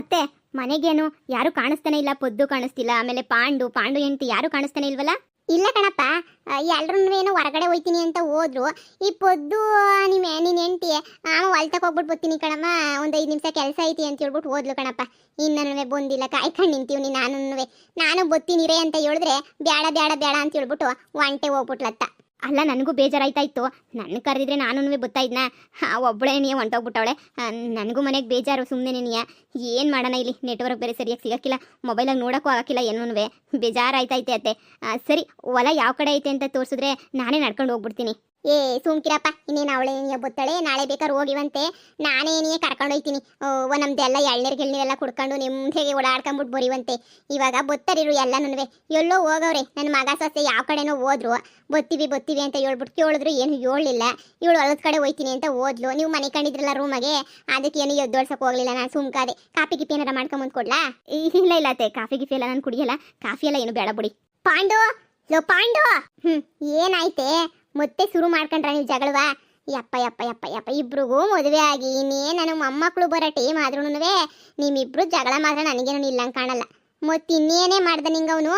ಅತ್ತೆ ಮನೆಗೇನು ಯಾರು ಕಾಣಿಸ್ತಾನೆ ಇಲ್ಲ, ಪೊದ್ದು ಕಾಣಿಸ್ತಿಲ್ಲ, ಆಮೇಲೆ ಪಾಂಡು ಹೆಂಡತಿ ಯಾರು ಕಾಣಿಸ್ತಾನೆ ಇಲ್ವಲ್ಲ? ಇಲ್ಲ ಕಣಪ್ಪ, ಎಲ್ರೂ ಏನೋ ಹೊರಗಡೆ ಹೋಯ್ತೀನಿ ಅಂತ ಹೋದ್ರು. ಈ ಪೊದ್ದು ನಿನ್ನ ಹೆಂಡತಿ ಹೊಲ್ತಕ್ಕೆ ಹೋಗ್ಬಿಟ್ಟು ಬರ್ತೀನಿ ಕಣಮ್ಮ, ಒಂದು 5 ನಿಮಿಷ ಕೆಲಸ ಐತಿ ಅಂತ ಹೇಳ್ಬಿಟ್ಟು ಹೋದ್ಲು ಕಣಪ್ಪ. ಇನ್ನೂ ಬಂದಿಲ್ಲ, ಕಾಯ್ಕೊಂಡು ನಿಂತೀವಿ. ನಾನು ಬತ್ತೀನಿರೇ ಅಂತ ಹೇಳಿದ್ರೆ ಬೇಡ ಬೇಡ ಬೇಡ ಅಂತ ಹೇಳ್ಬಿಟ್ಟು ಒಂಟೆ ಹೋಗ್ಬಿಟ್ಲತ್ತ. ಅಲ್ಲ, ನನಗೂ ಬೇಜಾರಾಯ್ತಾಯಿತ್ತು. ನನ್ನ ಕರೆದಿದ್ರೆ ನಾನು ಬತ್ತಾಯಿದ್ನ, ಒಬ್ಬಳೇ ನೀ ಹೊಂಟೋಗ್ಬಿಟ್ಟವಳೆ. ನನಗೂ ಮನೆಗೆ ಬೇಜಾರು. ಸುಮ್ಮನೆ ನೀ ಏನು ಮಾಡೋಣ, ಇಲ್ಲಿ ನೆಟ್ವರ್ಕ್ ಬೇರೆ ಸರಿಯಾಗಿ ಸಿಗೋಕ್ಕಿಲ್ಲ, ಮೊಬೈಲಾಗಿ ನೋಡೋಕ್ಕೂ ಆಗೋಕ್ಕಿಲ್ಲ, ಏನೂ ಬೇಜಾರಾಯ್ತೈತೆ ಅತ್ತೆ. ಸರಿ, ಹೊಲ ಯಾವ ಕಡೆ ಐತೆ ಅಂತ ತೋರಿಸಿದ್ರೆ ನಾನೇ ನಡ್ಕೊಂಡು ಹೋಗ್ಬಿಡ್ತೀನಿ. ಸುಮ್ಕಿರಪ್ಪ, ಇನ್ನೇನು ಅವಳೇ ಬತ್ತಾಳೆ, ನಾಳೆ ಬೇಕಾದ್ರೆ ಹೋಗಿವಂತೆ. ನಾನೇನೇ ಕರ್ಕೊಂಡು ಹೋಯ್ತೀನಿ. ನಮ್ದೆಲ್ಲ ಎಳ್ನೀರೆಲ್ಲ ಕುಡ್ಕೊಂಡು ನಿಮ್ಗೆ ಓಡಾಡ್ಕೊಂಬಿಟ್ಟು ಬರೀವಂತೆ. ಇವಾಗ ಬತ್ತರಿರು ಎಲ್ಲನೂ ಎಲ್ಲೋ ಹೋಗವ್ರೆ. ನನ್ನ ಮಗ ಸೊಸೆ ಯಾವ ಕಡೆನೋ ಹೋದ್ರು. ಬತ್ತೀವಿ ಅಂತ ಹೇಳ್ಬಿಟ್ಟು ಕೇಳಿದ್ರು, ಏನು ಹೇಳಲಿಲ್ಲ. ಇವಳು ಹೊಲದ ಕಡೆ ಹೋಯ್ತೀನಿ ಅಂತ ಹೋದ್ಲು. ನೀವು ಮನೆ ಕಂಡಿದ್ರಲ್ಲ ರೂಮಗೆ, ಅದಕ್ಕೆ ಏನು ಎದ್ದೋಳ್ಸಕ್ಕೆ ಹೋಗ್ಲಿಲ್ಲ. ನಾನು ಸುಮ್ಕಾದೆ. ಕಾಫಿ ಗಿಫಿ ಏನಾರ ಮಾಡ್ಕೊಂಬಂದು ಕೊಡ್ಲಾ? ಇಲ್ಲ ಅತ್ತೆ, ಕಾಫಿ ಗಿಫಿ ಎಲ್ಲ ನಾನು ಕುಡಿಯಲ್ಲ. ಕಾಫಿ ಎಲ್ಲ ಏನು ಬೇಡ ಬಿಡಿ. ಪಾಂಡು ಏನಾಯ್ತೆ? ಮತ್ತೆ ಶುರು ಮಾಡ್ಕೊಂಡ್ರ ನೀವು ಜಗಳವಾ? ಯಪ್ಪ ಯಪ್ಪ ಯಪ್ಪ ಯಪ್ಪ, ಇಬ್ರಿಗೂ ಮದುವೆ ಆಗಿ ನನ್ನ ಮೊಮ್ಮಕ್ಕಳು ಬರೋ ಟೈಮ್ ಆದ್ರೂ ನಿಮ್ಮಿಬ್ರು ಜಗಳ ಮಾತ್ರ ನನಗೇನು ನಿಲ್ಲಂಗೆ ಕಾಣಲ್ಲ. ಮತ್ತೆ ಇನ್ನೇನೇ ಮಾಡ್ದೆ ನಿಂಗವನು?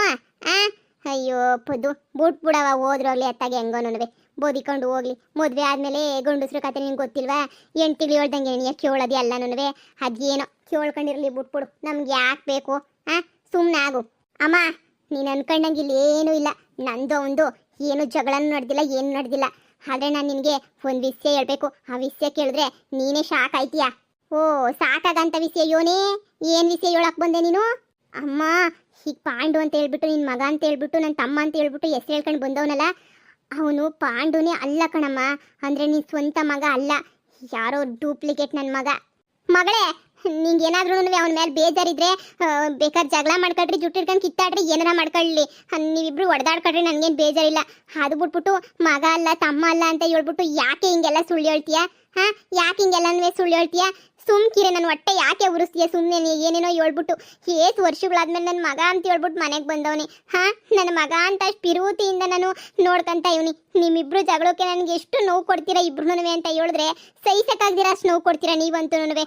ಅಯ್ಯೋ ಪದು ಬಿಡವ, ಹೋದ್ರೋಗ್ಲಿ ಅತ್ತಾಗೆ ಹೆಂಗೋನುವೆ ಬೋದಿಕೊಂಡು ಹೋಗ್ಲಿ. ಮದುವೆ ಆದ್ಮೇಲೆ ಗಂಡಸ್ರ ಕತೆ ನಿಂಗೆ ಗೊತ್ತಿಲ್ವಾ? 8 ತಿಂಗಳು ಹೇಳ್ದಂಗೆ ಎಣ್ಣೆ ಕೇಳೋದು ಎಲ್ಲನೂ. ಅದೇನೋ ಕೇಳ್ಕೊಂಡಿರಲಿ, ಬಿಟ್ಬಿಡು. ನಮ್ಗೆ ಯಾಕೆ ಬೇಕು? ಸುಮ್ಮನೆ ಆಗು. ಅಮ್ಮ, ನೀನು ಅನ್ಕೊಂಡಂಗೆ ಇಲ್ಲಿ ಏನೂ ಇಲ್ಲ. ನಂದು ಒಂದು ಏನು ಜಗಳನೂ ನಡೆದಿಲ್ಲ, ಏನು ನಡೆದಿಲ್ಲ. ಆದರೆ ನಾನು ನಿನಗೆ ಒಂದು ವಿಷಯ ಹೇಳ್ಬೇಕು. ಆ ವಿಷಯ ಕೇಳಿದ್ರೆ ನೀನೇ ಶಾಕ್ ಆಯ್ತೀಯಾ? ಸಾಕಾಗಂತ ವಿಷಯ ಯೋನೇ? ಏನು ವಿಷಯ ಹೇಳಕ್ಕೆ ಬಂದೆ ನೀನು? ಅಮ್ಮ, ಈಗ ಪಾಂಡು ಅಂತ ಹೇಳ್ಬಿಟ್ಟು, ನಿನ್ನ ಮಗ ಅಂತ ಹೇಳ್ಬಿಟ್ಟು, ನನ್ನ ತಮ್ಮ ಅಂತ ಹೇಳ್ಬಿಟ್ಟು ಹೆಸರು ಹೇಳ್ಕೊಂಡು ಬಂದವನಲ್ಲ, ಅವನು ಪಾಂಡುನೇ ಅಲ್ಲ ಕಣಮ್ಮ. ಅಂದರೆ ನಿನ್ನ ಸ್ವಂತ ಮಗ ಅಲ್ಲ, ಯಾರೋ ಡೂಪ್ಲಿಕೇಟ್ ನನ್ನ ಮಗ. ಮಗಳೇ, ನಿಂಗೆ ಏನಾದ್ರೂ ಅವನ ಮೇಲೆ ಬೇಜಾರಿದ್ರೆ ಬೇಕಾದ್ರೆ ಜಗಳ ಮಾಡ್ಕೊಳ್ರಿ, ಜುಟ್ಟಿಡ್ಕೊಂಡು ಕಿತ್ತಾಡ್ರಿ, ಏನಾರ ಮಾಡ್ಕೊಳ್ಳಿ. ನೀವಿಬ್ರು ಹೊಡೆದಾಡ್ಕೊಳ್ರಿ, ನನಗೇನು ಬೇಜಾರಿಲ್ಲ. ಅದು ಬಿಟ್ಬಿಟ್ಟು ಮಗ ಅಲ್ಲ ತಮ್ಮ ಅಲ್ಲ ಅಂತ ಹೇಳ್ಬಿಟ್ಟು ಯಾಕೆ ಹಿಂಗೆಲ್ಲ ಸುಳ್ಳು ಹೇಳ್ತೀಯಾ? ಯಾಕೆ ಹಿಂಗೆಲ್ಲನೂ ಸುಳ್ಳು ಹೇಳ್ತೀಯಾ? ಸುಮ್ಕಿರೆ, ನನ್ನ ಹೊಟ್ಟೆ ಯಾಕೆ ಉರಿಸ್ತೀಯ? ಸುಮ್ಮನೆ ಏನೇನೋ ಹೇಳ್ಬಿಟ್ಟು ಎಷ್ಟು ವರ್ಷಗಳಾದ್ಮೇಲೆ ನನ್ನ ಮಗ ಅಂತ ಹೇಳ್ಬಿಟ್ಟು ಮನೆಗೆ ಬಂದವನಿ. ನನ್ನ ಮಗ ಅಂತ ಅಷ್ಟು ಪಿರುತಿಯಿಂದ ನಾನು ನೋಡ್ಕೊಂತ ಇವನಿ. ನಿಮ್ಮಿಬ್ರು ಜಗಳಕ್ಕೆ ನನಗೆ ಎಷ್ಟು ನೋವು ಕೊಡ್ತೀರಾ ಇಬ್ರು ಅಂತ ಹೇಳಿದ್ರೆ ಸಹಿಸಕ್ಕಾಗ್ದಿರ ಅಷ್ಟು ನೋವು ಕೊಡ್ತೀರಾ ನೀವಂತೂ.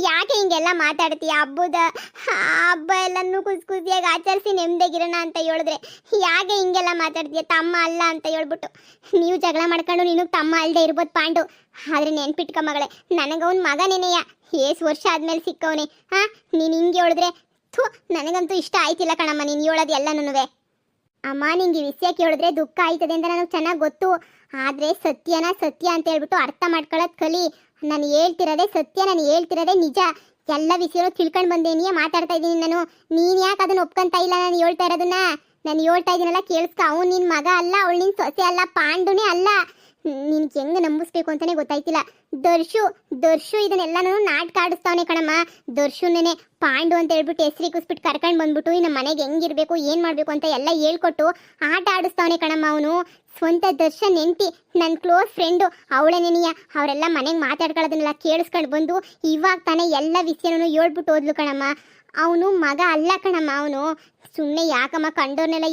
ಯಾಕೆ ಹಿಂಗೆಲ್ಲ ಮಾತಾಡ್ತೀಯ? ಹಬ್ಬ ಎಲ್ಲನೂ ಖುಷಿಯಾಗಿ ಆಚರಿಸಿ ನೆಮ್ಮದಿಗಿರೋಣ ಅಂತ ಹೇಳಿದ್ರೆ ಯಾಕೆ ಹಿಂಗೆಲ್ಲ ಮಾತಾಡ್ತೀಯ? ತಮ್ಮ ಅಲ್ಲ ಅಂತ ಹೇಳ್ಬಿಟ್ಟು ನೀವು ಜಗಳ ಮಾಡ್ಕೊಂಡು ನೀನು ತಮ್ಮ ಅಲ್ಲದೆ ಇರ್ಬೋದು ಪಾಂಡು. ಆದ್ರೆ ನೆನ್ಪಿಟ್ಕ ಮಗಳೇ, ನನಗವನ್ ಮಗ ನೆನೆಯ. ಎಷ್ಟು ವರ್ಷ ಆದ್ಮೇಲೆ ಸಿಕ್ಕವನೇ. ನೀನು ಹಿಂಗೆ ಹೇಳಿದ್ರೆ ನನಗಂತೂ ಇಷ್ಟ ಆಯ್ತಿಲ್ಲ ಕಣಮ್ಮ, ನೀನು ಹೇಳೋದು ಎಲ್ಲನೂ. ಅಮ್ಮ, ನಿಂಗೆ ವಿಷಯ ಕೇಳಿದ್ರೆ ದುಃಖ ಆಯ್ತದೆ ಅಂತ ನನಗೆ ಚೆನ್ನಾಗಿ ಗೊತ್ತು. ಆದರೆ ಸತ್ಯನ ಸತ್ಯ ಅಂತ ಹೇಳ್ಬಿಟ್ಟು ಅರ್ಥ ಮಾಡ್ಕೊಳ್ಳೋದು ಕಲಿ. ನಾನು ಹೇಳ್ತಿರೋದೇ ಸತ್ಯ, ನಾನು ಹೇಳ್ತಿರೋದೇ ನಿಜ. ಎಲ್ಲ ವಿಷಯನೂ ತಿಳ್ಕೊಂಡು ಬಂದೇನಿಯೇ ಮಾತಾಡ್ತಾ ಇದ್ದೀನಿ ನಾನು. ನೀನು ಯಾಕೆ ಅದನ್ನು ಒಪ್ಕೊಂತ ಇಲ್ಲ? ನಾನು ಹೇಳ್ತಾ ಇರೋದನ್ನ ನಾನು ಹೇಳ್ತಾ ಇದ್ದೀನಲ್ಲ, ಕೇಳಿಸ್ಕ. ಅವ್ನು ನಿನ್ನ ಮಗ ಅಲ್ಲ, ಅವಳು ನಿನ್ನ ಸೊಸೆ ಅಲ್ಲ, ಪಾಂಡುನೇ ಅಲ್ಲ. ನಿನ್ಗೆ ಹೆಂಗೆ ನಂಬಿಸ್ಬೇಕು ಅಂತಾನೆ ಗೊತ್ತಾಯ್ತಿಲ್ಲ. ದರ್ಶು ಇದನ್ನೆಲ್ಲನೂ ನಾಟಕ ಆಡಿಸ್ತಾವನೆ ಕಣಮ್ಮ. ದರ್ಶುನೇ ಪಾಂಡು ಅಂತ ಹೇಳ್ಬಿಟ್ಟು ಹೆಸರಿಗಿಸ್ಬಿಟ್ಟು ಕರ್ಕೊಂಡು ಬಂದ್ಬಿಟ್ಟು ನಮ್ಮ ಮನೆಗೆ ಹೆಂಗಿರ್ಬೇಕು, ಏನು ಮಾಡಬೇಕು ಅಂತ ಎಲ್ಲ ಹೇಳ್ಕೊಟ್ಟು ಆಟ ಆಡಿಸ್ತಾವನೆ ಕಣಮ್ಮ ಅವನು. ಸ್ವಂತ ದರ್ಶನ್ ಹೆಂಡತಿ, ನನ್ನ ಕ್ಲೋಸ್ ಫ್ರೆಂಡು, ಅವಳೇ ನೆನೆಯ. ಅವರೆಲ್ಲ ಮನೆಗೆ ಮಾತಾಡ್ಕೊಳ್ಳೋದನ್ನೆಲ್ಲ ಕೇಳಿಸ್ಕೊಂಡು ಬಂದು ಇವಾಗ ತಾನೇ ಎಲ್ಲ ವಿಷಯನೂ ಹೇಳ್ಬಿಟ್ಟು ಹೋದ್ಲು ಕಣಮ್ಮ. ಅವನು ಮಗ ಅಲ್ಲ ಕಣಮ್ಮ ಅವನು. ಸುಮ್ಮನೆ ಯಾಕಮ್ಮ ಕಂಡೋರ್ನೆಲ್ಲ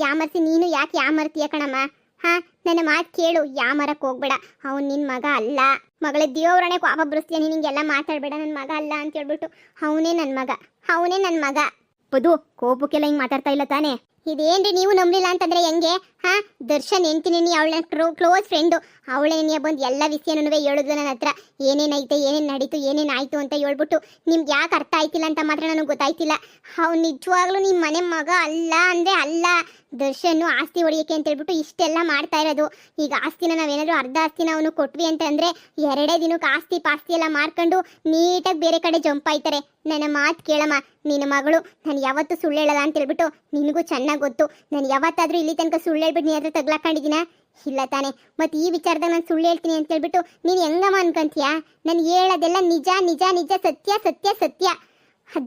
ಯಾಮರ್ಸಿ ನೀನು ಯಾಕೆ ಯಾಮರ್ತೀಯ ಕಣಮ್ಮ? ನನ್ನ ಮಾತು ಕೇಳು, ಯಾಮರಕ್ಕೆ ಹೋಗ್ಬೇಡ. ಅವನು ನಿನ್ನ ಮಗ ಅಲ್ಲ. ಮಗಳೇ, ದೇವ್ರಣೆ ಕೋಪ ಬರಿಸ್ತೀಯ, ನಿನಗೆಲ್ಲ ಮಾತಾಡಬೇಡ. ನನ್ನ ಮಗ ಅಲ್ಲ ಅಂತ ಹೇಳ್ಬಿಟ್ಟು ಅವನೇ ನನ್ನ ಮಗ. ಪದು, ಕೋಪಕ್ಕೆಲ್ಲ ಹಿಂಗೆ ಮಾತಾಡ್ತಾ ಇಲ್ಲ ತಾನೇ? ಇದೇನ್ರಿ ನೀವು ನಂಬಲಿಲ್ಲ ಅಂತಂದ್ರೆ ಹೆಂಗೆ? ದರ್ಶನ್ ಹೆಂಡ್ತಿನಿ, ಅವಳ ಕ್ಲೋಸ್ ಫ್ರೆಂಡು, ಅವಳೇನೇ ಬಂದು ಎಲ್ಲ ವಿಷಯನೂ ಹೇಳಿದ್ಲು ನನ್ನ ಹತ್ರ. ಏನೇನೈತೆ, ಏನೇನು ನಡೀತು, ಏನೇನಾಯ್ತು ಅಂತ ಹೇಳ್ಬಿಟ್ಟು ನಿಮ್ಗೆ ಯಾಕೆ ಅರ್ಥ ಆಯ್ತಿಲ್ಲ ಅಂತ ಮಾತ್ರ ನನಗೆ ಗೊತ್ತಾಯ್ತಿಲ್ಲ. ಅವ್ನು ನಿಜವಾಗ್ಲೂ ನಿಮ್ಮ ಮನೆ ಮಗ ಅಲ್ಲ ಅಂದರೆ ಅಲ್ಲ. ದರ್ಶನ್ ಆಸ್ತಿ ಹೊಡಿಯೋಕೆ ಅಂತ ಹೇಳ್ಬಿಟ್ಟು ಇಷ್ಟೆಲ್ಲ ಮಾಡ್ತಾ ಇರೋದು. ಈಗ ಆಸ್ತಿನ ನಾವೇನಾದರೂ ಅರ್ಧ ಆಸ್ತಿನ ಅವನು ಕೊಟ್ವಿ ಅಂತಂದರೆ 2 ದಿನಕ್ಕೆ ಆಸ್ತಿ ಪಾಸ್ತಿ ಎಲ್ಲ ಮಾರ್ಕೊಂಡು ನೀಟಾಗಿ ಬೇರೆ ಕಡೆ ಜಂಪ್ ಆಯ್ತಾರೆ. ನನ್ನ ಮಾತು ಕೇಳಮ್ಮ, ನಿನ್ನ ಮಗಳು ನಾನು ಯಾವತ್ತೂ ಸುಳ್ಳು ಹೇಳಲ್ಲ ಅಂತ ಹೇಳ್ಬಿಟ್ಟು ನಿನಗೂ ಚೆನ್ನಾಗಿ ಗೊತ್ತು. ನಾನು ಯಾವತ್ತಾದರೂ ಇಲ್ಲಿ ತನಕ ಸುಳ್ಳು ಹೇಳ್ಬಿಟ್ಟು ನೀ ಹತ್ರ ತಗ್ಲಾಕೊಂಡಿದ್ದೀನ? ಇಲ್ಲ ತಾನೆ. ಮತ್ತು ಈ ವಿಚಾರದಾಗ ನಾನು ಸುಳ್ಳು ಹೇಳ್ತೀನಿ ಅಂತ ಹೇಳ್ಬಿಟ್ಟು ನೀನು ಹೆಂಗಮ್ಮ ಅನ್ಕೊಂತೀಯ? ನಾನು ಹೇಳೋದೆಲ್ಲ ನಿಜ ನಿಜ ನಿಜ, ಸತ್ಯ ಸತ್ಯ ಸತ್ಯ.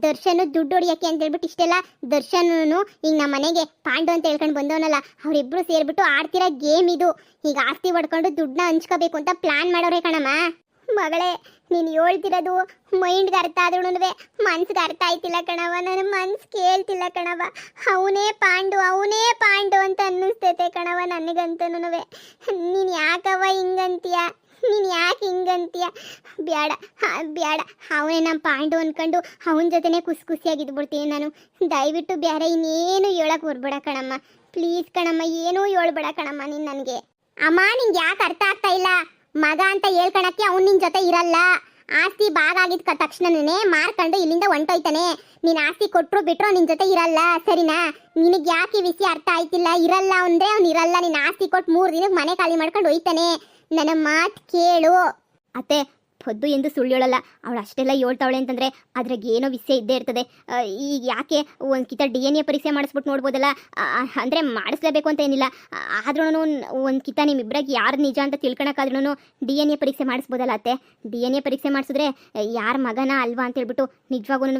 ದರ್ಶನು ದುಡ್ಡು ಹೊಡಿಯೋಕ್ಕೆ ಅಂತ ಹೇಳ್ಬಿಟ್ಟು ಇಷ್ಟೆಲ್ಲ ದರ್ಶನೂ ಈಗ ನಮ್ಮ ಮನೆಗೆ ಪಾಂಡು ಅಂತ ಹೇಳ್ಕೊಂಡು ಬಂದವನಲ್ಲ, ಅವರಿಬ್ಬರು ಸೇರಿಬಿಟ್ಟು ಆಡ್ತಿರೋ ಗೇಮ್ ಇದು. ಈಗ ಆಸ್ತಿ ಹೊಡ್ಕೊಂಡು ದುಡ್ಡನ್ನ ಹಂಚ್ಕೋಬೇಕು ಅಂತ ಪ್ಲಾನ್ ಮಾಡೋರೆ ಕಣಮ್ಮ. ಮಗಳೇ, ನೀನು ಹೇಳ್ತಿರೋದು ಮೈಂಡ್ಗೆ ಅರ್ಥ ಆದ್ರೂ ಮನ್ಸಿಗೆ ಅರ್ಥ ಆಯ್ತಿಲ್ಲ ಕಣವ. ನನ್ನ ಮನ್ಸು ಕೇಳ್ತಿಲ್ಲ ಕಣವ. ಅವನೇ ಪಾಂಡು ಅಂತ ಅನ್ನಿಸ್ತೈತೆ ಕಣವ ನನಗಂತನೂ. ನೀನು ಯಾಕವ ಹಿಂಗಂತೀಯ? ನೀನು ಯಾಕೆ ಹಿಂಗಂತೀಯ? ಬೇಡ, ಬೇಡ. ಅವನೇ ನಮ್ಮ ಪಾಂಡು ಅನ್ಕೊಂಡು ಅವನ ಜೊತೆನೇ ಖುಷಿಯಾಗಿದ್ಬಿಡ್ತೀನಿ ನಾನು. ದಯವಿಟ್ಟು ಬೇರೆ ಇನ್ನೇನು ಹೇಳಕ್ ಬರ್ಬೇಡ ಕಣಮ್ಮ. ಪ್ಲೀಸ್ ಕಣಮ್ಮ, ಏನೂ ಹೇಳ್ಬೇಡ ಕಣಮ್ಮ ನೀನು ನನಗೆ. ಅಮ್ಮ, ನಿಂಗೆ ಯಾಕೆ ಅರ್ಥ ಆಗ್ತಾ ಇಲ್ಲ? ಮಗ ಅಂತ ಹೇಳ್ಕೊಳಕ್ಕೆ ಅವ್ನು ನಿನ್ನ ಜೊತೆ ಇರಲ್ಲ. ಆಸ್ತಿ ಭಾಗ ಆಗಿದ್ದ ತಕ್ಷಣನೇ ಮಾರ್ಕೊಂಡು ಇಲ್ಲಿಂದ ಹೊಂಟೋಯ್ತಾನೆ. ನೀನು ಆಸ್ತಿ ಕೊಟ್ಟರು ಬಿಟ್ಟರು ನಿನ್ನ ಜೊತೆ ಇರಲ್ಲ, ಸರಿನಾ? ನಿನಗೆ ಯಾಕೆ ಈ ವಿಷಯ ಅರ್ಥ ಆಯ್ತಿಲ್ಲ? ಇರಲ್ಲ ಅಂದ್ರೆ ಅವ್ನು ಇರಲ್ಲ. ನೀನು ಆಸ್ತಿ ಕೊಟ್ಟು 3 ದಿನಕ್ಕೆ ಮನೆ ಖಾಲಿ ಮಾಡ್ಕೊಂಡು ಹೋಯ್ತಾನೆ. ನನ್ನ ಮಾತು ಕೇಳು. ಅತ್ತೆ, ಪೊದ್ದು ಎಂದು ಸುಳ್ಳು ಹೇಳಲ್ಲ. ಅವಳು ಅಷ್ಟೆಲ್ಲ ಹೇಳ್ತಾವಳೆ ಅಂತಂದರೆ ಅದ್ರಾಗ ಏನೋ ವಿಷಯ ಇದ್ದೇ ಇರ್ತದೆ. ಈಗ ಯಾಕೆ ಒಂದು ಕಿತ DNA ಪರೀಕ್ಷೆ ಮಾಡಿಸ್ಬಿಟ್ಟು ನೋಡ್ಬೋದಲ್ಲ. ಅಂದರೆ ಮಾಡಿಸ್ಲೇಬೇಕು ಅಂತ ಏನಿಲ್ಲ. ಆದ್ರೂ ಒಂದು ಕಿತ ನಿಮ್ಮಿಬ್ಬರಾಗ ಯಾರು ನಿಜ ಅಂತ ತಿಳ್ಕೊಳಕ್ಕಾದ್ರೂ DNA ಪರೀಕ್ಷೆ ಮಾಡಿಸ್ಬೋದಲ್ಲ ಅತ್ತೆ. DNA ಪರೀಕ್ಷೆ ಮಾಡಿಸಿದ್ರೆ ಯಾರ ಮಗನ ಅಲ್ವಾ ಅಂತ ಹೇಳ್ಬಿಟ್ಟು ನಿಜವಾಗೂ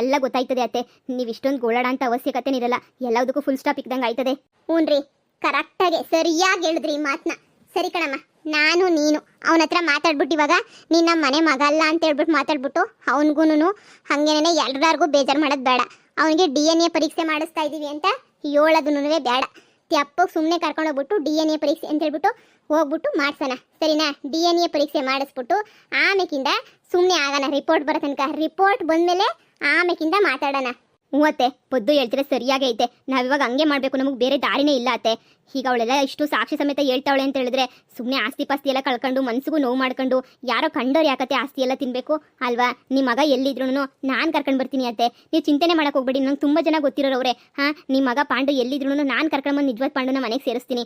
ಎಲ್ಲ ಗೊತ್ತಾಯ್ತದೆ ಅತ್ತೆ. ನೀವು ಇಷ್ಟೊಂದು ಗೋಳಾಡ ಅಂತ ಅವಶ್ಯಕತೆ ಇರಲ್ಲ. ಎಲ್ಲದಕ್ಕೂ ಫುಲ್ ಸ್ಟಾಪ್ ಇಕ್ದಂಗೆ ಆಯ್ತದೆ. ಹ್ಞೂ ರೀ, ಕರೆಕ್ಟಾಗಿ ಸರಿಯಾಗಿ ಹೇಳಿದ್ರಿ ಈ ಮಾತನ್ನ. ಸರಿ ಕಣಮ್ಮ, ನಾನು ನೀನು ಅವನ ಹತ್ರ ಮಾತಾಡ್ಬಿಟ್ಟು ಇವಾಗ ನೀನು ನಮ್ಮ ಮನೆ ಮಗ ಅಲ್ಲ ಅಂತ ಹೇಳ್ಬಿಟ್ಟು ಮಾತಾಡ್ಬಿಟ್ಟು ಅವನಿಗೂ ಹಾಗೇನೆ ಎಲ್ಲರಿಗೂ ಬೇಜಾರು ಮಾಡೋದು ಬೇಡ. ಅವನಿಗೆ DNA ಪರೀಕ್ಷೆ ಮಾಡಿಸ್ತಾ ಇದ್ದೀವಿ ಅಂತ ಹೇಳೋದೂ ಬೇಡ. ತೆಪ್ಪಗೆ ಸುಮ್ಮನೆ ಕರ್ಕೊಂಡೋಗ್ಬಿಟ್ಟು DNA ಪರೀಕ್ಷೆ ಅಂತ ಹೇಳ್ಬಿಟ್ಟು ಹೋಗ್ಬಿಟ್ಟು ಮಾಡ್ಸೋಣ, ಸರಿನಾ? DNA ಪರೀಕ್ಷೆ ಮಾಡಿಸ್ಬಿಟ್ಟು ಆಮೇಕಿಂದ ಸುಮ್ಮನೆ ಆಗೋಣ. ರಿಪೋರ್ಟ್ ಬರೋ ತನಕ. ರಿಪೋರ್ಟ್ ಬಂದಮೇಲೆ ಆಮೇಕಿಂದ ಮಾತಾಡೋಣ. ಮೂವತ್ತೆ ಪೊದ್ದು ಹೇಳ್ತಿದ್ರೆ ಸರಿಯಾಗಿ ಐತೆ. ನಾವಿವಾಗ ಹಂಗೆ ಮಾಡಬೇಕು, ನಮಗೆ ಬೇರೆ ದಾರಿನೇ ಇಲ್ಲ ಅತ್ತೆ. ಈಗ ಅವಳೆಲ್ಲ ಇಷ್ಟು ಸಾಕ್ಷಿ ಸಮೇತ ಹೇಳ್ತಾವಳೆ ಅಂತ ಹೇಳಿದ್ರೆ ಸುಮ್ಮನೆ ಆಸ್ತಿ ಪಾಸ್ತಿ ಎಲ್ಲ ಕಳ್ಕೊಂಡು ಮನ್ಸಿಗೂ ನೋವು ಮಾಡ್ಕೊಂಡು ಯಾರೋ ಕಂಡೋರು ಯಾಕತ್ತೆ ಆಸ್ತಿ ಎಲ್ಲ ತಿನ್ನಬೇಕು ಅಲ್ವಾ? ನಿಮ್ಮ ಮಗ ಎಲ್ಲಿದ್ರು ನಾನು ಕರ್ಕೊಂಡು ಬರ್ತೀನಿ ಅತ್ತೆ. ನೀವು ಚಿಂತನೆ ಮಾಡಕ್ಕೆ ಹೋಗ್ಬೇಡಿ. ನಂಗೆ ತುಂಬ ಜನ ಗೊತ್ತಿರೋರವ್ರೆ. ನಿಮ್ಮ ಮಗ ಪಾಂಡು ಎಲ್ಲಿದ್ರು ನಾನು ಕರ್ಕೊಂಡ್ಬಂದು ನಿಜವಾದ ಪಾಂಡುನ ಮನೆಗೆ ಸೇರಿಸ್ತೀನಿ.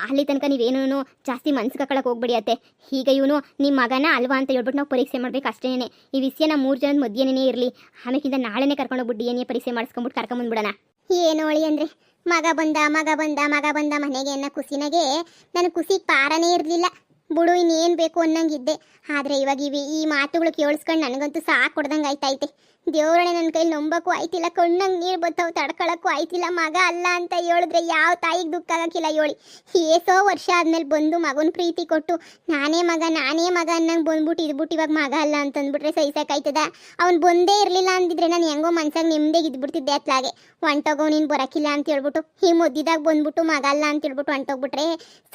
ಅಲ್ಲಿ ತನಕ ನೀವೇನೂ ಜಾಸ್ತಿ ಮನ್ಸು ಕಳ್ಕೊಳಕ್ಕೆ ಹೋಗ್ಬೇಡಿ ಅತ್ತೆ. ಈಗ ಇವನು ನಿಮ್ಮ ಮಗನ ಅಲ್ವಾ ಅಂತ ಹೇಳ್ಬಿಟ್ಟು ನಾವು ಪರೀಕ್ಷೆ ಮಾಡ್ಬೇಕು ಅಷ್ಟೇನೆ. ಈ ವಿಷಯನ 3 ಜನದ ಮಧ್ಯನೇ ಇರಲಿ. ಆಮೇಕಿಂದ ನಾಳೆನೇ ಕರ್ಕೊಂಡೋಗ್ಬಿಟ್ಟು DNA ಪರೀಕ್ಷೆ ಮಾಡಿಸ್ಕೊಂಡ್ಬಿಟ್ಟು ಕರ್ಕೊಂಬಂದ್ಬಿಡೋಣ. ಏನೋಳಿ ಅಂದರೆ ಮಗ ಬಂದ ಮನೆಗೆ ಅನ್ನೋ ಖುಷಿನಾಗೆ ನನಗೆ ಖುಷಿ ಪಾರನೇ ಇರಲಿಲ್ಲ. ಬಿಡು, ಇನ್ನೇನು ಬೇಕು ಅನ್ನಂಗಿದ್ದೆ. ಆದರೆ ಇವಾಗ ಈ ಮಾತುಗಳು ಕೇಳಿಸ್ಕೊಂಡು ನನಗಂತೂ ಸಾಕು ಕೊಡ್ದಂಗೆ ಆಯ್ತೈತೆ. ದೇವರೇ ನನ್ನ ಕೈಲಿ ನಂಬಕ್ಕೂ ಆಯ್ತಿಲ್ಲ, ಕಣ್ಣಂಗೆ ನೀರು ಬತ್ತಾವು, ತಡ್ಕೊಳಕ್ಕೂ ಆಯ್ತಿಲ್ಲ. ಮಗ ಅಲ್ಲ ಅಂತ ಹೇಳಿದ್ರೆ ಯಾವ ತಾಯಿಗೆ ದುಃಖ ಆಗಕ್ಕಿಲ್ಲ ಹೇಳಿ. ಏಸೋ ವರ್ಷ ಆದ್ಮೇಲೆ ಬಂದು ಮಗನ ಪ್ರೀತಿ ಕೊಟ್ಟು ನಾನೇ ಮಗ ಅನ್ನಂಗೆ ಬಂದ್ಬಿಟ್ಟು ಇದ್ಬಿಟ್ಟು ಇವಾಗ ಮಗ ಅಲ್ಲ ಅಂತಂದ್ಬಿಟ್ರೆ ಸಹಿಸಕ್ಕಾಯ್ತದ? ಅವ್ನು ಬಂದೇ ಇರಲಿಲ್ಲ ಅಂದಿದ್ರೆ ನಾನು ಹೆಂಗೋ ಮನ್ಸಾಗ ನೆಮ್ಮದಿಗೆ ಇದ್ಬಿಡ್ತಿದ್ದೆ. ಅತ್ಲಾಗೆ ಹೊಂಟೋಗೋ ನೀನು ಬರೋಕ್ಕಿಲ್ಲ ಅಂತ ಹೇಳ್ಬಿಟ್ಟು ಈ ಮುದ್ದಿದಾಗ ಬಂದ್ಬಿಟ್ಟು ಮಗ ಅಲ್ಲ ಅಂತ ಹೇಳ್ಬಿಟ್ಟು ಹೊಂಟೋಗ್ಬಿಟ್ರೆ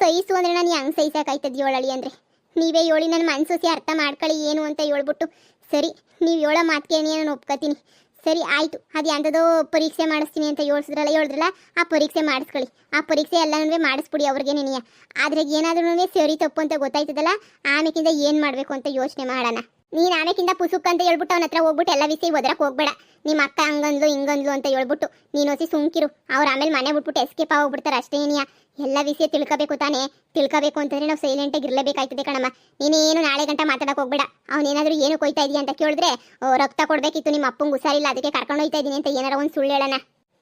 ಸಹಿಸು ಅಂದರೆ ನಾನು ಹೆಂಗೆ ಸಹಿಸಕ್ಕಾಯ್ತದ ಹೇಳಳಿ? ಅಂದರೆ ನೀವೇ ಹೇಳಿ, ನನ್ನ ಮನಸ್ಸು ಅರ್ಥ ಮಾಡ್ಕೊಳ್ಳಿ ಏನು ಅಂತ ಹೇಳ್ಬಿಟ್ಟು. ಸರಿ, ನೀವು ಹೇಳೋ ಮಾತಿಗೆ ನಾನು ಒಪ್ಕೋತೀನಿ. ಸರಿ ಆಯಿತು. ಅದು ಎಂಥದೋ ಪರೀಕ್ಷೆ ಮಾಡಿಸ್ತೀನಿ ಅಂತ ಹೇಳಿದ್ರಲ್ಲ ಆ ಪರೀಕ್ಷೆ ಮಾಡಿಸ್ಕೊಳ್ಳಿ. ಆ ಪರೀಕ್ಷೆ ಎಲ್ಲನೂ ಮಾಡಿಸ್ಬಿಡಿ ಅವ್ರಿಗೆ ನೆನೆಯ. ಆದರೆ ಏನಾದ್ರೂ ಸರಿ ತಪ್ಪು ಅಂತ ಗೊತ್ತಾಯ್ತದಲ್ಲ, ಆಮೇಕಿಂದ ಏನು ಮಾಡಬೇಕು ಅಂತ ಯೋಚನೆ ಮಾಡೋಣ. ನೀನು ಆಮೇಕಿಂದ ಪುಸುಕ್ ಅಂತ ಹೇಳ್ಬಿಟ್ಟು ಅವನ ಹತ್ರ ಹೋಗ್ಬಿಟ್ಟು ಎಲ್ಲ ವಿಷಯ ಒದರಕ್ಕೆ ಹೋಗ್ಬೇಡ. ನಿಮ್ಮ ಅಕ್ಕ ಹಂಗಂದ್ಲು ಹಿಂಗಂದ್ಲು ಅಂತ ಹೇಳ್ಬಿಟ್ಟು ನೀನು ಹೊಸಿ ಸುಮ್ಕಿರು. ಅವ್ರು ಆಮೇಲೆ ಮನೆ ಬಿಟ್ಬಿಟ್ಟು ಎಸ್ಕೇಪ್ ಆಗೋಗ್ಬಿಡ್ತಾರೆ ಅಷ್ಟೇ. ಏನಿಯ ಎಲ್ಲ ವಿಷಯ ತಿಳ್ಕೋಬೇಕು ತಾನೇ. ತಿಳ್ಕೋಬೇಕು ಅಂತಂದರೆ ನಾವು ಸೈಲೆಂಟಾಗಿ ಇರಲೇಬೇಕಾಯ್ತದೆ ಕಣಮ್ಮ. ನೀನೇನು ನಾಳೆ ಗಂಟ ಮಾತಾಡಕ್ಕೆ ಹೋಗ್ಬೇಡ. ಅವನೇನಾದರೂ ಏನು ಕೊಯ್ತಾ ಇದೆಯಾ ಅಂತ ಕೇಳಿದ್ರೆ ರಕ್ತ ಕೊಡಬೇಕಿತ್ತು, ನಿಮ್ಮ ಅಪ್ಪಂಗೆ ಹುಷಾರಿಲ್ಲ ಅದಕ್ಕೆ ಕರ್ಕೊಂಡು ಹೋಗ್ತಾ ಇದ್ದೀನಿ ಅಂತ ಏನಾರ ಒಂದು ಸುಳ್ಳು ಹೇಳೋಣ.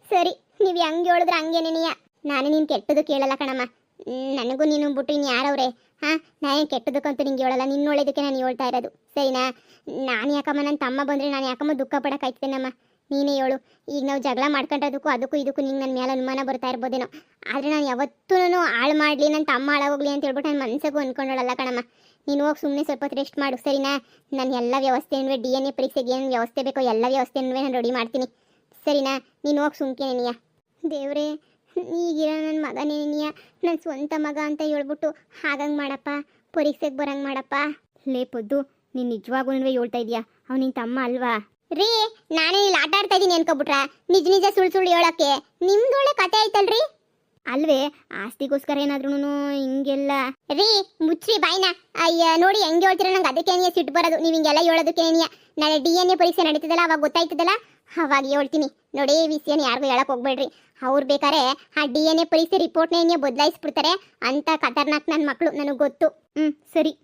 ಸರಿ, ನೀವು ಹೆಂಗೆ ಹೇಳಿದ್ರೆ ಹಂಗೆ ನೆನೆಯ. ನಾನು ನೀನು ಕೆಟ್ಟದು ಕೇಳಲ್ಲ ಕಣಮ್ಮ. ನನಗೂ ನೀನು ಬಿಟ್ಟು ಇನ್ನು ಯಾರವ್ರೆ? ನಾನೇನು ಕೆಟ್ಟದಕ್ಕಂತೂ ನಿಂಗೆ ಹೇಳಲ್ಲ, ನಿನ್ನ ಒಳ್ಳೇದಕ್ಕೆ ನಾನು ಹೇಳ್ತಾ ಇರೋದು, ಸರಿನಾ? ನಾನು ಯಾಕಮ್ಮ ನನ್ನ ತಮ್ಮ ಬಂದರೆ ನಾನು ಯಾಕಮ್ಮ ದುಃಖ ಪಡೋಕ್ಕಾಯ್ತೇನಮ್ಮ? ನೀನೇ ಹೇಳು. ಈಗ ನಾವು ಜಗಳ ಮಾಡ್ಕೊಂಡ್ರದಕ್ಕೂ ಅದಕ್ಕೂ ಇದಕ್ಕೂ ನಿಂಗೆ ನನ್ನ ಮೇಲೆ ಅನುಮಾನ ಬರ್ತಾ ಇರ್ಬೋದೇನೋ. ಆದರೆ ನಾನು ಯಾವತ್ತೂ ಹಾಳು ಮಾಡಲಿ, ನನ್ನ ತಮ್ಮ ಹಾಳಾಗೋಗ್ಲಿ ಅಂತ ಹೇಳ್ಬಿಟ್ಟು ನನ್ನ ಮನಸ್ಸಿಗೂ ಅಂದ್ಕೊಂಡೋಳಲ್ಲ ಕಣಮ್ಮ. ನೀನು ಹೋಗಿ ಸುಮ್ಮನೆ ಸ್ವಲ್ಪ ಹೊತ್ತು ರೆಸ್ಟ್ ಮಾಡು, ಸರಿನಾ? ನಾನು ಎಲ್ಲ ವ್ಯವಸ್ಥೆನೂ DNA ಪರೀಕ್ಷೆಗೆ ಏನು ವ್ಯವಸ್ಥೆ ಬೇಕೋ ಎಲ್ಲ ವ್ಯವಸ್ಥೆನೂ ನಾನು ರೆಡಿ ಮಾಡ್ತೀನಿ, ಸರಿನಾ? ನೀನು ಹೋಗಿ ಸುಮ್ಕೆ ನೆನೆಯ. ದೇವರೇ, ಈಗಿರೋ ನನ್ನ ಮಗನೇ ನೆನೆಯ, ನನ್ನ ಸ್ವಂತ ಮಗ ಅಂತ ಹೇಳ್ಬಿಟ್ಟು ಹಾಗಂಗೆ ಮಾಡಪ್ಪ, ಪರೀಕ್ಷೆಗೆ ಬರಂಗೆ ಮಾಡಪ್ಪ. ಲೇ ಪೊದ್ದು, ನೀನು ನಿಜವಾಗೂ ಹೇಳ್ತಾ ಇದೀಯಾ? ಅವ್ನು ನಿನ್ನ ತಮ್ಮ ಅಲ್ವಾ? ರೀ, ನಾನೇ ಇಲ್ಲಿ ಆಟ ಆಡ್ತಾ ಇದ್ದೀನಿ ಅನ್ಕೊಬಿಟ್ರ? ನಿಜ ಸುಳ್ಳು ಹೇಳೋಕ್ಕೆ ನಿಮ್ದೊಳ್ಳೆ ಕತೆ ಐತಲ್ರಿ? ಅಲ್ವೇ, ಆಸ್ತಿಗೋಸ್ಕರ ಏನಾದ್ರೂ ಹಿಂಗೆಲ್ಲ? ರೀ, ಮುಚ್ಚ್ರಿ ಬಾಯ್ನ. ಅಯ್ಯ ನೋಡಿ ಹೆಂಗೆ ಹೇಳ್ತೀರ, ನಂಗೆ ಅದಕ್ಕೆ ಸಿಟ್ಟು ಬರೋದು ನೀವು ಹಿಂಗೆಲ್ಲ ಹೇಳೋದಕ್ಕೆ. ನಾಳೆ DNA ಪರೀಕ್ಷೆ ನಡೀತದಲ್ಲ, ಅವಾಗ ಗೊತ್ತಾಯ್ತದಲ್ಲ, ಅವಾಗ ಹೇಳ್ತೀನಿ ನೋಡಿ. ಈ ವಿಷಯನ ಯಾರಿಗೂ ಹೇಳಕ್ ಹೋಗ್ಬೇಡ್ರಿ. ಅವ್ರು ಬೇಕಾರೆ ಆ DNA ಪರೀಕ್ಷೆ ರಿಪೋರ್ಟ್ನ ಬದಲಾಯಿಸ್ಬಿಡ್ತಾರೆ ಅಂತ ಖತರ್ನಾಕ್ ನನ್ನ ಮಕ್ಕಳು, ನನಗೆ ಗೊತ್ತು. ಸರಿ.